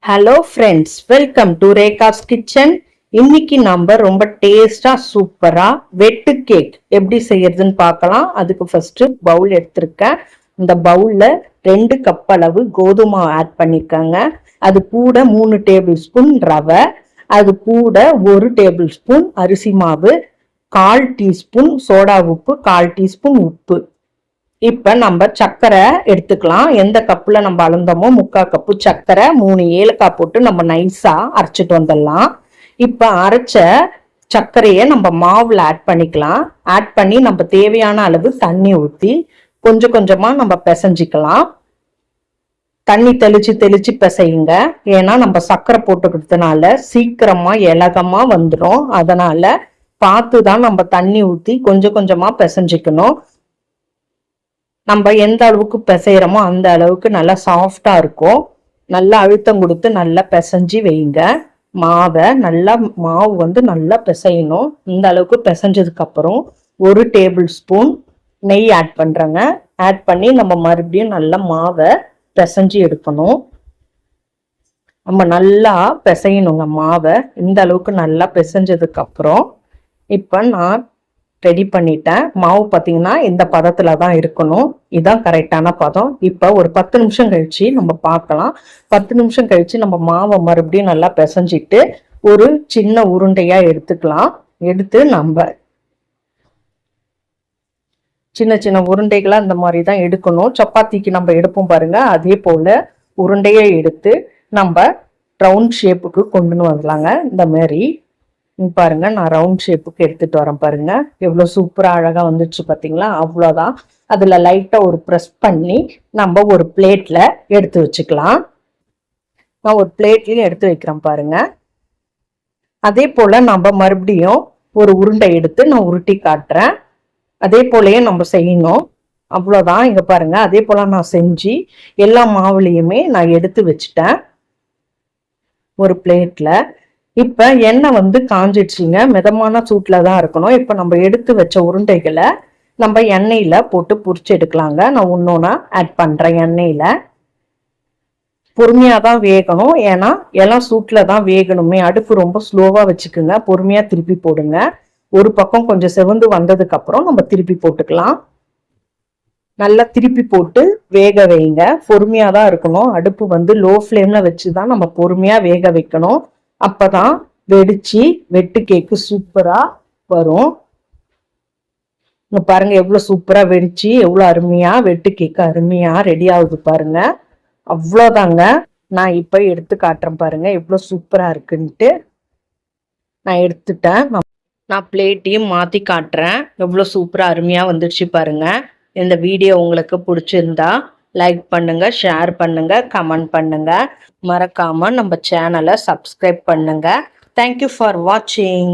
Hello friends, welcome to Rekha's kitchen. இன்னைக்கு நம்ம ரொம்ப டேஸ்டா சூப்பரா வெட்டு கேக் எப்படி செய்யறதுன்னு பார்க்கலாம். அதுக்கு ஃபர்ஸ்ட் பவுல் எடுத்திருக்கேன். இந்த பவுல்ல 2 கப் அளவு கோதுமை ஆட் பண்ணிருக்காங்க. அது கூட 3 டேபிள் ஸ்பூன் ரவை, அது கூட 1 டேபிள் ஸ்பூன் அரிசி மாவு, 1/4 டீஸ்பூன் சோடா உப்பு, 1/4 டீஸ்பூன் உப்பு. இப்ப நம்ம சர்க்கரை எடுத்துக்கலாம். எந்த கப்புல நம்ம அளந்தோமோ 3/4 கப்பு சர்க்கரை, 3 ஏலக்காய் போட்டு நம்ம நைஸா அரைச்சிட்டு வந்துடலாம். இப்ப அரைச்ச சர்க்கரைய நம்ம மாவுல ஆட் பண்ணிக்கலாம். ஆட் பண்ணி நம்ம தேவையான அளவு தண்ணி ஊத்தி கொஞ்சம் கொஞ்சமா நம்ம பிசைஞ்சிக்கலாம். தண்ணி தெளிச்சு தெளிச்சு பிசையுங்க. ஏன்னா நம்ம சர்க்கரை போட்டுக்கிறதுனால சீக்கிரமா இலகமா வந்துடும். அதனால பார்த்துதான் நம்ம தண்ணி ஊத்தி கொஞ்சம் கொஞ்சமா பிசைஞ்சிக்கணும். நம்ம எந்த அளவுக்கு பிசைகிறோமோ அந்த அளவுக்கு நல்லா சாஃப்டா இருக்கும். நல்லா அழுத்தம் கொடுத்து நல்லா பிசைஞ்சு வைங்க. மாவு வந்து நல்லா பிசையணும். இந்த அளவுக்கு பிசைஞ்சதுக்கு அப்புறம் 1 டேபிள் ஸ்பூன் நெய் ஆட் பண்றேங்க. ஆட் பண்ணி நம்ம மறுபடியும் நல்லா மாவை பிசைஞ்சு எடுக்கணும். நம்ம நல்லா பிசையணுங்க மாவை. இந்த அளவுக்கு நல்லா பிசைஞ்சதுக்கு அப்புறம் இப்ப நான் ரெடி பண்ணிட்டேன். மாவு பார்த்தீங்கன்னா இந்த பதத்துல தான் இருக்கணும். இதுதான் கரெக்டான பதம். இப்போ ஒரு 10 நிமிஷம் கழிச்சு நம்ம பார்க்கலாம். 10 நிமிஷம் கழிச்சு நம்ம மாவை மறுபடியும் நல்லா பிசைஞ்சிட்டு ஒரு சின்ன உருண்டையா எடுத்துக்கலாம். எடுத்து நம்ம சின்ன சின்ன உருண்டைகளா இந்த மாதிரி தான் எடுக்கணும். சப்பாத்திக்கு நம்ம எடுப்போம் பாருங்க, அதே போல உருண்டையை எடுத்து நம்ம ரவுண்ட் ஷேப்புக்கு கொண்டு வரலாங்க. இந்த மாதிரி பாருங்க, நான் ரவுண்ட் ஷேப்புக்கு எடுத்துட்டு வரேன். பாருங்க எவ்வளவு சூப்பரா அழகா வந்துச்சு பாத்தீங்களா? அவ்வளவுதான். அதுல லைட்டா ஒரு ப்ரெஸ் பண்ணி நம்ம ஒரு பிளேட்ல எடுத்து வச்சுக்கலாம். நான் ஒரு பிளேட்லயும் எடுத்து வைக்கிறேன் பாருங்க. அதே போல நம்ம மறுபடியும் ஒரு உருண்டை எடுத்து நான் உருட்டி காட்டுறேன். அதே போலயே நம்ம செய்யணும். அவ்வளவுதான். இங்க பாருங்க, அதே போல நான் செஞ்சு எல்லா மாவுலையுமே நான் எடுத்து வச்சுட்டேன் ஒரு பிளேட்ல. இப்ப எண்ணெய் வந்து காஞ்சிடுச்சுங்க. மிதமான சூட்ல தான் இருக்கணும். இப்ப நம்ம எடுத்து வச்ச உருண்டைகளை நம்ம எண்ணெயில போட்டு பொரிச்சு எடுக்கலாங்க. நான் ஒன்னொன்னா ஆட் பண்றேன். எண்ணெயில பொறுமையா தான் வேகணும். ஏன்னா எல்லாம் சூட்ல தான் வேகணுமே. அடுப்பு ரொம்ப ஸ்லோவா வச்சுக்குங்க. பொறுமையா திருப்பி போடுங்க. ஒரு பக்கம் கொஞ்சம் செவந்து வந்ததுக்கு அப்புறம் நம்ம திருப்பி போட்டுக்கலாம். நல்லா திருப்பி போட்டு வேக வைங்க. பொறுமையா தான் இருக்கணும். அடுப்பு வந்து லோ ஃப்ளேம்ல வச்சுதான் நம்ம பொறுமையா வேக வைக்கணும். அப்பதான் வெடிச்சு வெட்டு கேக்கு சூப்பரா வரும். பாருங்க எவ்வளவு சூப்பரா வெடிச்சு எவ்வளவு அருமையா வெட்டு கேக்கு அருமையா ரெடி ஆகுது பாருங்க. அவ்வளவுதாங்க. நான் இப்ப எடுத்து காட்டுறேன் பாருங்க எவ்வளவு சூப்பரா இருக்குன்ட்டு. நான் எடுத்துட்டேன். நான் பிளேட்டையும் மாத்தி காட்டுறேன். எவ்வளவு சூப்பரா அருமையா வந்துடுச்சு பாருங்க. இந்த வீடியோ உங்களுக்கு பிடிச்சிருந்தா லைக் பண்ணுங்க, ஷேர் பண்ணுங்க, கமெண்ட் பண்ணுங்க. மறக்காம நம்ம சேனலை சப்ஸ்கிரைப் பண்ணுங்க. தேங்க்யூ ஃபார் வாட்சிங்.